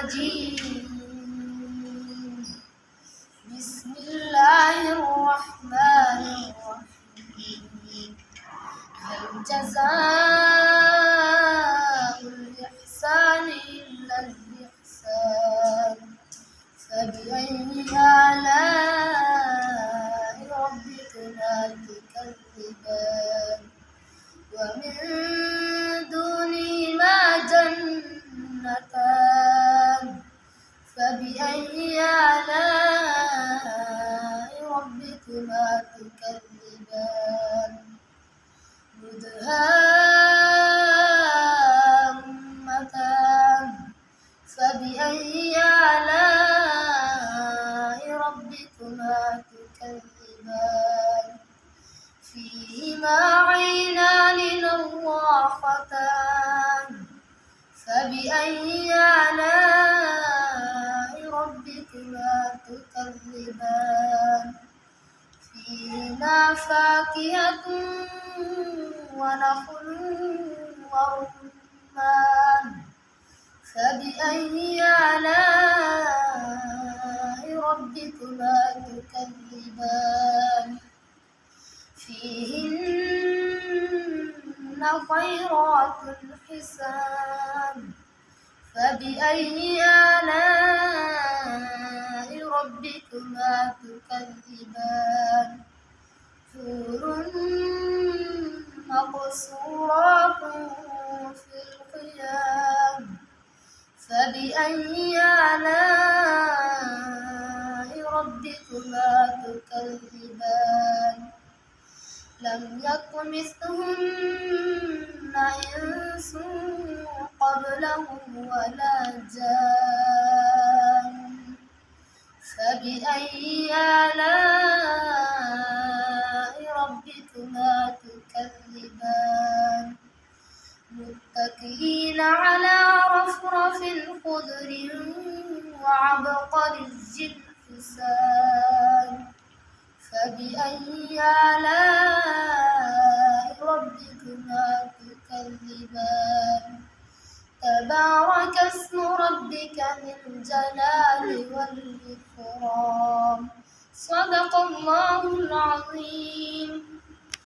الرجيم. بسم الله الرحمن الرحيم. هل جزاء الإحسان إلا الإحسان فبأي آلاء ربكما تكذبان ومن دونهما جنتان فبأي آلاء ربكما تكذبان مدهامتان فبأي آلاء ربكما تكذبان فيهما عينان نضاختان فبأي آلاء ربكما تكذبان فيهما فاكهة ونخل ورمان فبأي آلاء ربكما تكذبان فيهن خيرات حسان فبأي آلاء ربكما تكذبان حور مقصورات في الخيام فبأي آلاء ربكما تكذبان لم يطمثهن إنس قبلهم ولا جان فبأي آلاء ربكما تكذبان متكئين على رفرف خضر وعبقري حسان فبأي آلاء ربكما تكذبان تبارك اسم ربك ذي الجلال والإكرام صدق الله العظيم.